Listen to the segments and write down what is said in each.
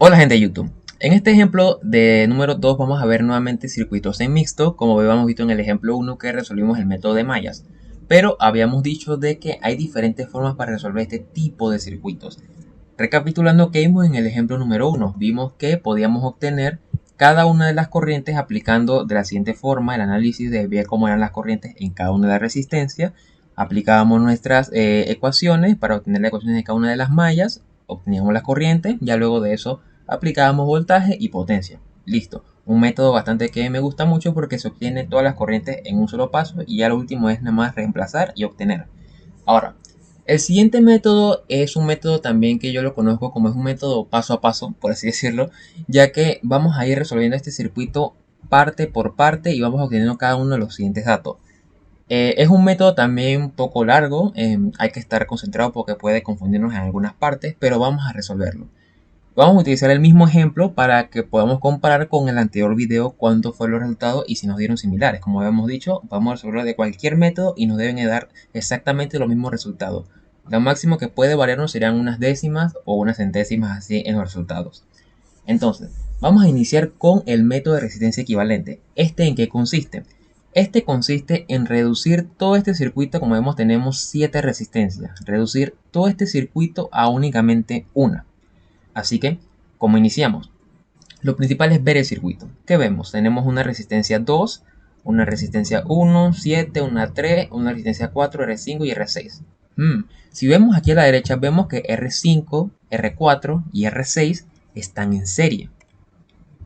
Hola gente de YouTube. En este ejemplo de número 2 vamos a ver nuevamente circuitos en mixto, como habíamos visto en el ejemplo 1 que resolvimos el método de mallas. Pero habíamos dicho de que hay diferentes formas para resolver este tipo de circuitos. Recapitulando que vimos en el ejemplo número 1, vimos que podíamos obtener cada una de las corrientes aplicando de la siguiente forma el análisis de ver cómo eran las corrientes en cada una de las resistencias. Aplicábamos nuestras ecuaciones para obtener las ecuaciones de cada una de las mallas, obteníamos las corrientes, ya luego de eso aplicábamos voltaje y potencia. Listo. Un método bastante que me gusta mucho porque se obtiene todas las corrientes en un solo paso y ya lo último es nada más reemplazar y obtener. Ahora, el siguiente método es un método también que yo lo conozco como es un método paso a paso, por así decirlo, ya que vamos a ir resolviendo este circuito parte por parte y vamos obteniendo cada uno de los siguientes datos. Es un método también un poco largo, hay que estar concentrado porque puede confundirnos en algunas partes, pero vamos a resolverlo. Vamos a utilizar el mismo ejemplo para que podamos comparar con el anterior video cuánto fueron los resultados y si nos dieron similares. Como habíamos dicho, vamos a resolverlo de cualquier método y nos deben dar exactamente los mismos resultados. Lo máximo que puede variarnos serán unas décimas o unas centésimas así en los resultados. Entonces, vamos a iniciar con el método de resistencia equivalente. ¿Este en qué consiste? Este consiste en reducir todo este circuito, como vemos tenemos 7 resistencias, reducir todo este circuito a únicamente una. Así que, como iniciamos, lo principal es ver el circuito. ¿Qué vemos? Tenemos una resistencia 2, una resistencia 1, 7, una 3, una resistencia 4, R5 y R6. Si vemos aquí a la derecha, vemos que R5, R4 y R6 están en serie.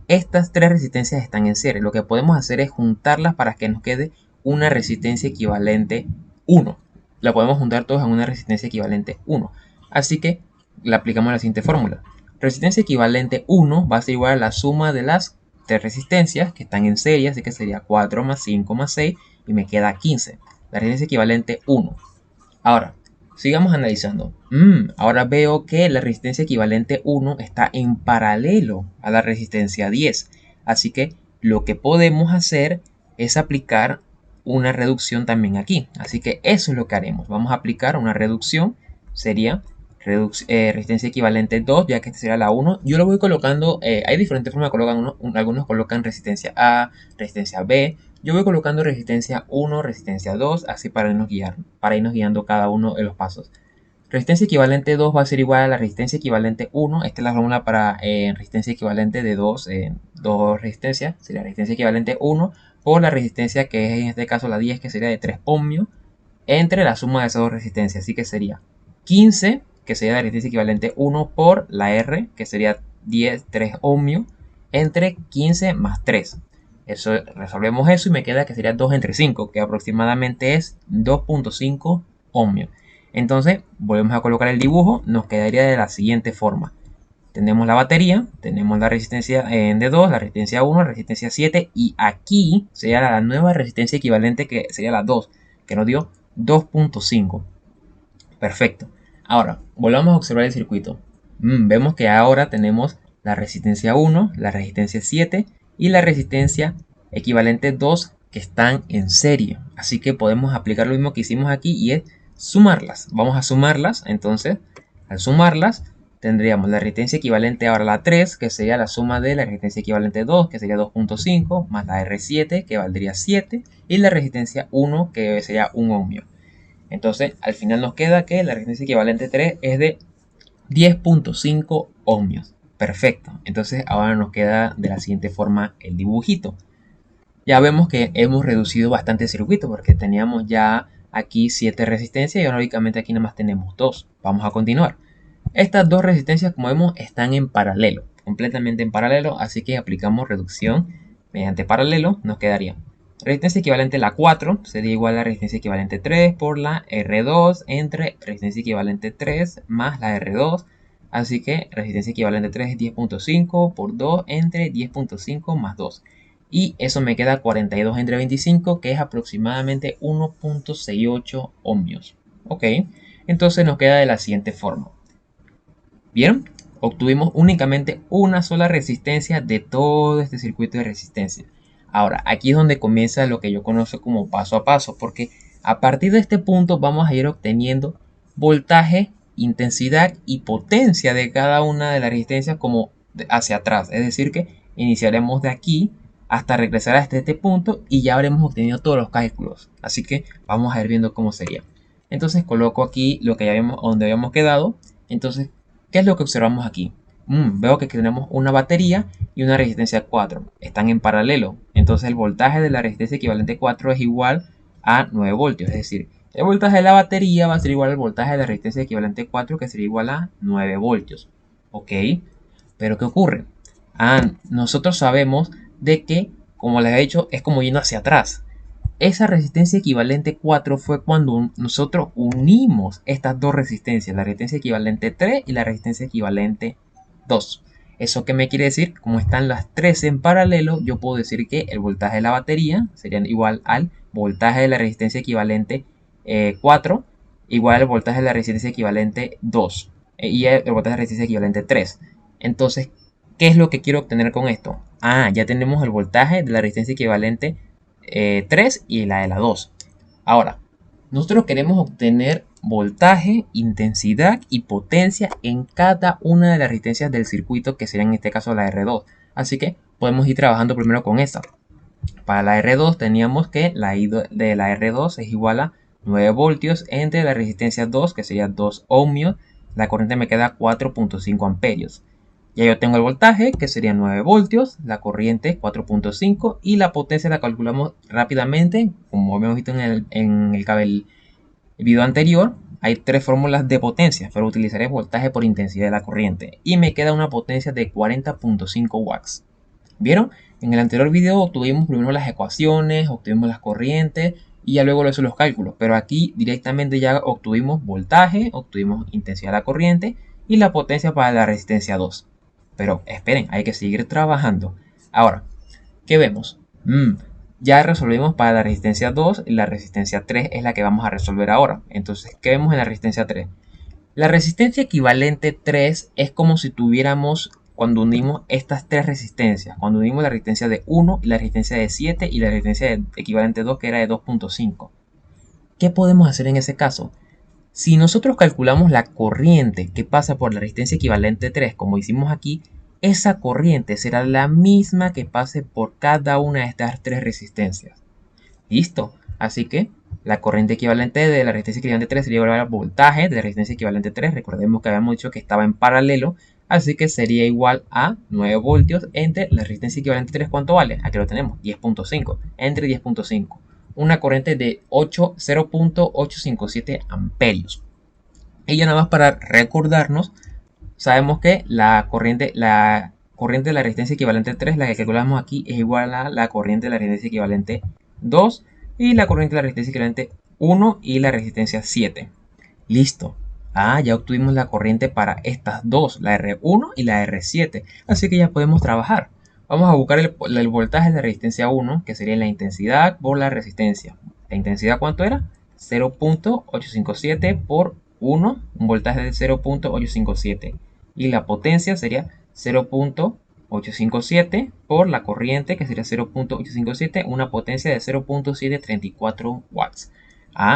Estas tres resistencias están en serie. Lo que podemos hacer es juntarlas para que nos quede una resistencia equivalente 1. La podemos juntar todos en una resistencia equivalente 1. Así que le aplicamos la siguiente fórmula. Resistencia equivalente 1 va a ser igual a la suma de las tres resistencias que están en serie, así que sería 4 más 5 más 6 y me queda 15. La resistencia equivalente 1. Ahora, sigamos analizando. Ahora veo que la resistencia equivalente 1 está en paralelo a la resistencia 10. Así que lo que podemos hacer es aplicar una reducción también aquí. Así que eso es lo que haremos. Vamos a aplicar una reducción. Sería resistencia equivalente 2, ya que esta será la 1. Yo lo voy colocando, hay diferentes formas de colocar algunos colocan resistencia A, resistencia B. Yo voy colocando resistencia 1, resistencia 2, así para irnos guiando cada uno de los pasos. Resistencia equivalente 2 va a ser igual a la resistencia equivalente 1. Esta es la fórmula para resistencia equivalente de dos resistencias. Sería resistencia equivalente 1 por la resistencia que es en este caso la 10, que sería de 3 ohmios, entre la suma de esas dos resistencias. Así que sería 15, que sería la resistencia equivalente 1 por la R, que sería 10, 3 ohmios, entre 15 más 3. Eso, resolvemos eso y me queda que sería 2 entre 5, que aproximadamente es 2.5 ohmios. Entonces, volvemos a colocar el dibujo, nos quedaría de la siguiente forma. Tenemos la batería, tenemos la resistencia de 2, la resistencia 1, la resistencia 7 y aquí sería la nueva resistencia equivalente que sería la 2, que nos dio 2.5. Perfecto. Ahora, volvamos a observar el circuito. Vemos que ahora tenemos la resistencia 1, la resistencia 7 y la resistencia equivalente 2 que están en serie. Así que podemos aplicar lo mismo que hicimos aquí y es sumarlas. Vamos a sumarlas. Entonces, al sumarlas, tendríamos la resistencia equivalente ahora a la 3, que sería la suma de la resistencia equivalente 2, que sería 2.5, más la R7, que valdría 7, y la resistencia 1, que sería 1 ohmio. Entonces, al final nos queda que la resistencia equivalente 3 es de 10.5 ohmios. Perfecto. Entonces, ahora nos queda de la siguiente forma el dibujito. Ya vemos que hemos reducido bastante el circuito porque teníamos ya aquí 7 resistencias y ahora únicamente aquí nada más tenemos 2. Vamos a continuar. Estas dos resistencias, como vemos, están en paralelo, completamente en paralelo, así que aplicamos reducción mediante paralelo. Nos quedaría resistencia equivalente a la 4 sería igual a la resistencia equivalente 3 por la R2 entre resistencia equivalente 3 más la R2. Así que resistencia equivalente 3 es 10.5 por 2 entre 10.5 más 2. Y eso me queda 42 entre 25, que es aproximadamente 1.68 ohmios. Ok, entonces nos queda de la siguiente forma. ¿Vieron? Obtuvimos únicamente una sola resistencia de todo este circuito de resistencia. Ahora, aquí es donde comienza lo que yo conozco como paso a paso, porque a partir de este punto vamos a ir obteniendo voltaje, intensidad y potencia de cada una de las resistencias como hacia atrás. Es decir que iniciaremos de aquí hasta regresar hasta este punto y ya habremos obtenido todos los cálculos. Así que vamos a ir viendo cómo sería. Entonces coloco aquí lo que ya habíamos, donde habíamos quedado. Entonces, ¿qué es lo que observamos aquí? Veo que tenemos una batería y una resistencia 4. Están en paralelo. Entonces el voltaje de la resistencia equivalente 4 es igual a 9 voltios. Es decir, el voltaje de la batería va a ser igual al voltaje de la resistencia equivalente 4, que sería igual a 9 voltios. ¿Ok? Pero ¿qué ocurre? Nosotros sabemos de que, como les he dicho, es como yendo hacia atrás. Esa resistencia equivalente 4 fue cuando nosotros unimos estas dos resistencias, la resistencia equivalente 3 y la resistencia equivalente 2. ¿Eso qué me quiere decir? Como están las tres en paralelo, yo puedo decir que el voltaje de la batería sería igual al voltaje de la resistencia equivalente 4 igual al voltaje de la resistencia equivalente 2 y el voltaje de la resistencia equivalente 3. Entonces, ¿qué es lo que quiero obtener con esto? Ya tenemos el voltaje de la resistencia equivalente 3 y la de la 2. Ahora, nosotros queremos obtener voltaje, intensidad y potencia en cada una de las resistencias del circuito, que sería en este caso la R2. Así que podemos ir trabajando primero con esta. Para la R2 teníamos que la I de la R2 es igual a 9 voltios entre la resistencia 2, que sería 2 ohmios. La corriente me queda 4.5 amperios. Ya yo tengo el voltaje, que sería 9 voltios, la corriente 4.5 y la potencia la calculamos rápidamente. Como hemos visto en el video anterior, hay tres fórmulas de potencia, pero utilizaré voltaje por intensidad de la corriente. Y me queda una potencia de 40.5 watts. ¿Vieron? En el anterior video obtuvimos primero las ecuaciones, obtuvimos las corrientes y ya luego lo hizo los cálculos. Pero aquí directamente ya obtuvimos voltaje, obtuvimos intensidad de la corriente y la potencia para la resistencia 2. Pero esperen, hay que seguir trabajando. Ahora, ¿qué vemos? Ya resolvimos para la resistencia 2 y la resistencia 3 es la que vamos a resolver ahora. Entonces, ¿qué vemos en la resistencia 3? La resistencia equivalente 3 es como si tuviéramos cuando unimos estas tres resistencias. Cuando unimos la resistencia de 1 y la resistencia de 7 y la resistencia equivalente 2, que era de 2.5. ¿Qué podemos hacer en ese caso? Si nosotros calculamos la corriente que pasa por la resistencia equivalente 3, como hicimos aquí, esa corriente será la misma que pase por cada una de estas tres resistencias. ¿Listo? Así que la corriente equivalente de la resistencia equivalente 3 sería igual al voltaje de la resistencia equivalente 3. Recordemos que habíamos dicho que estaba en paralelo, así que sería igual a 9 voltios entre la resistencia equivalente 3. ¿Cuánto vale? Aquí lo tenemos, 10.5, entre 10.5. Una corriente de 0.857 amperios. Y ya nada más para recordarnos, sabemos que la corriente de la resistencia equivalente 3, la que calculamos aquí, es igual a la corriente de la resistencia equivalente 2 y la corriente de la resistencia equivalente 1 y la resistencia 7. Listo. Ya obtuvimos la corriente para estas dos, la R1 y la R7. Así que ya podemos trabajar. Vamos a buscar el voltaje de la resistencia 1, que sería la intensidad por la resistencia. ¿La intensidad cuánto era? 0.857 por 1, un voltaje de 0.857. Y la potencia sería 0.857 por la corriente, que sería 0.857, una potencia de 0.734 watts.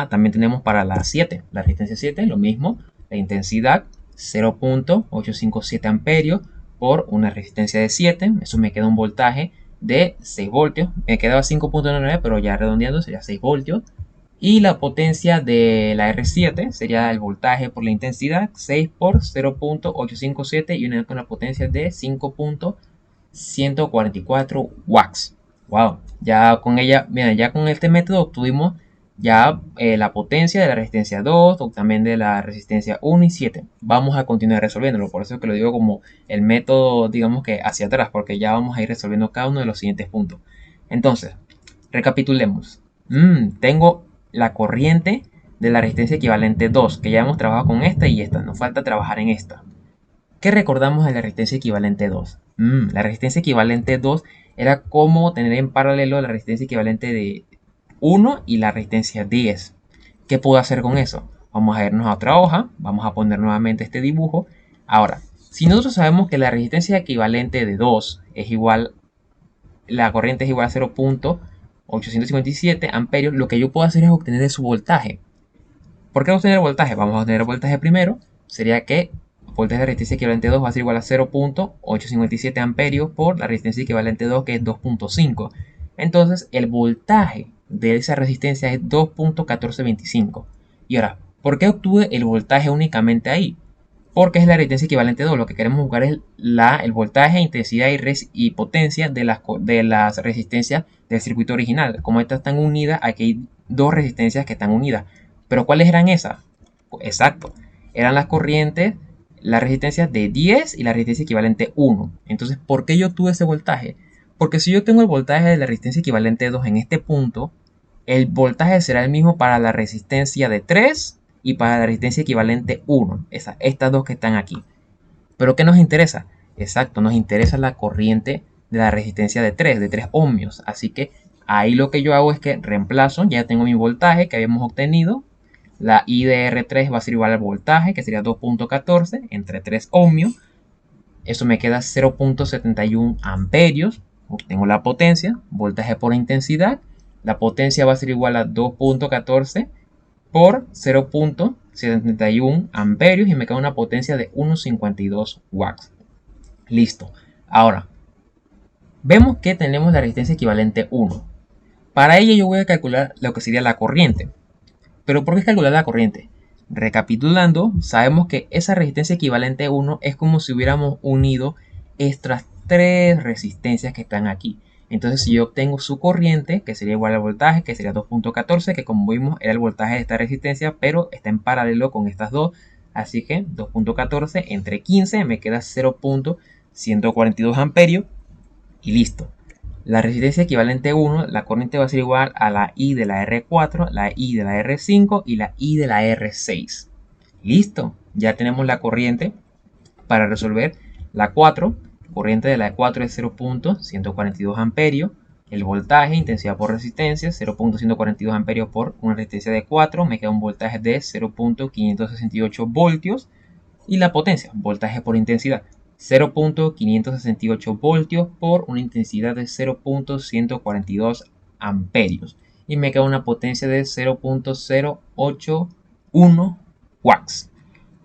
También tenemos para la 7, la resistencia 7, lo mismo, la intensidad 0.857 amperios por una resistencia de 7, eso me queda un voltaje de 6 voltios, me quedaba 5.99, pero ya redondeando sería 6 voltios. Y la potencia de la R7 sería el voltaje por la intensidad, 6 por 0.857 y una potencia de 5.144 watts. Wow, ya con ella, miren, ya con este método obtuvimos ya la potencia de la resistencia 2 o también de la resistencia 1 y 7. Vamos a continuar resolviéndolo, por eso es que lo digo como el método, digamos que hacia atrás, porque ya vamos a ir resolviendo cada uno de los siguientes puntos. Entonces, recapitulemos. Tengo la corriente de la resistencia equivalente 2, que ya hemos trabajado con esta y esta, nos falta trabajar en esta. ¿Qué recordamos de la resistencia equivalente 2? La resistencia equivalente 2 era como tener en paralelo la resistencia equivalente de 1 y la resistencia 10. ¿Qué puedo hacer con eso? Vamos a irnos a otra hoja, vamos a poner nuevamente este dibujo. Ahora, si nosotros sabemos que la resistencia equivalente de 2 es igual, la corriente es igual a 0.857 amperios, lo que yo puedo hacer es obtener su voltaje. ¿Por qué obtener el voltaje? Vamos a obtener el voltaje primero, sería que voltaje de resistencia equivalente 2 va a ser igual a 0.857 amperios por la resistencia equivalente 2, que es 2.5. Entonces el voltaje de esa resistencia es 2.1425. Y ahora, ¿por qué obtuve el voltaje únicamente ahí? Porque es la resistencia equivalente 2. Lo que queremos buscar es el voltaje, intensidad y potencia de las resistencias del circuito original. Como estas están unidas, aquí hay dos resistencias que están unidas. ¿Pero cuáles eran esas? Exacto, eran las corrientes, las resistencias de 10 y la resistencia equivalente 1. Entonces, ¿por qué yo tuve ese voltaje? Porque si yo tengo el voltaje de la resistencia equivalente 2 en este punto, el voltaje será el mismo para la resistencia de 3 y para la resistencia equivalente 1, estas dos que están aquí. ¿Pero qué nos interesa? Exacto, nos interesa la corriente de la resistencia de 3 ohmios. Así que ahí lo que yo hago es que reemplazo, ya tengo mi voltaje que habíamos obtenido. La I de R3 va a ser igual al voltaje, que sería 2.14 entre 3 ohmios. Eso me queda 0.71 amperios. Obtengo la potencia, voltaje por intensidad. La potencia va a ser igual a 2.14 por 0.71 amperios y me queda una potencia de 1.52 watts. Listo. Ahora, vemos que tenemos la resistencia equivalente 1. Para ella yo voy a calcular lo que sería la corriente. ¿Pero por qué calcular la corriente? Recapitulando, sabemos que esa resistencia equivalente 1 es como si hubiéramos unido estas tres resistencias que están aquí. Entonces, si yo obtengo su corriente, que sería igual al voltaje, que sería 2.14, que como vimos era el voltaje de esta resistencia, pero está en paralelo con estas dos. Así que 2.14 entre 15 me queda 0.142 amperios y listo. La resistencia equivalente 1, la corriente va a ser igual a la I de la R4, la I de la R5 y la I de la R6. Listo, ya tenemos la corriente para resolver la 4. Corriente de la 4 es 0.142 amperios. El voltaje, intensidad por resistencia, 0.142 amperios por una resistencia de 4. Me queda un voltaje de 0.568 voltios. Y la potencia, voltaje por intensidad, 0.568 voltios por una intensidad de 0.142 amperios. Y me queda una potencia de 0.081 watts.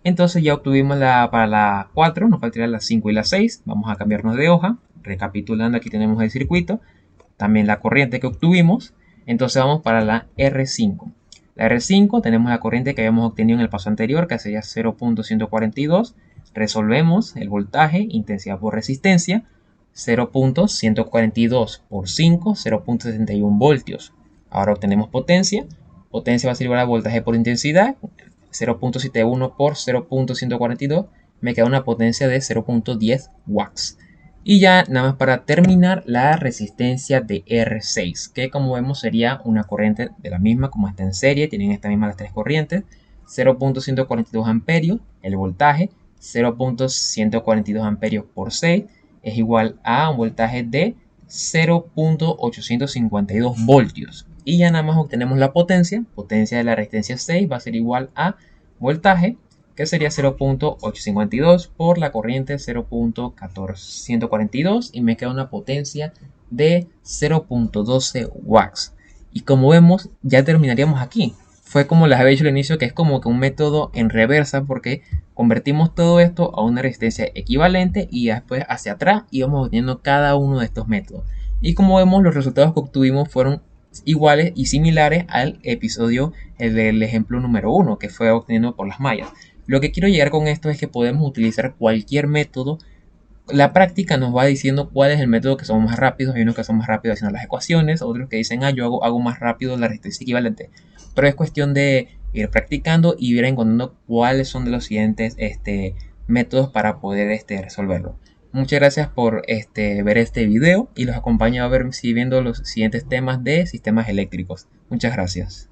Entonces ya obtuvimos para la 4, nos faltaría la 5 y la 6. Vamos a cambiarnos de hoja. Recapitulando, aquí tenemos el circuito, también la corriente que obtuvimos. Entonces vamos para la R5. La R5 tenemos la corriente que habíamos obtenido en el paso anterior, que sería 0.142. Resolvemos el voltaje, intensidad por resistencia, 0.142 por 5, 0.71 voltios. Ahora obtenemos potencia. Potencia va a ser igual a voltaje por intensidad, 0.71 por 0.142, me queda una potencia de 0.10 watts. Y ya nada más para terminar, la resistencia de R6, que como vemos sería una corriente de la misma, como está en serie, tienen esta misma las tres corrientes, 0.142 amperios, el voltaje, 0.142 amperios por 6, es igual a un voltaje de 0.852 voltios. Y ya nada más obtenemos la potencia. Potencia de la resistencia 6 va a ser igual a voltaje, que sería 0.852 por la corriente 0.142 y me queda una potencia de 0.12 watts. Y como vemos, ya terminaríamos aquí. Fue como les había dicho al inicio, que es como que un método en reversa, porque convertimos todo esto a una resistencia equivalente y después hacia atrás íbamos obteniendo cada uno de estos métodos. Y como vemos, los resultados que obtuvimos fueron iguales y similares al episodio del ejemplo número 1, que fue obtenido por las mallas. Lo que quiero llegar con esto es que podemos utilizar cualquier método. La práctica nos va diciendo cuál es el método que somos más rápidos. Hay unos que son más rápidos haciendo las ecuaciones, otros que dicen, yo hago más rápido la resistencia equivalente. Pero es cuestión de ir practicando y ir encontrando cuáles son de los siguientes métodos para poder resolverlo. Muchas gracias por ver este video y los acompaño a ver si viendo los siguientes temas de sistemas eléctricos. Muchas gracias.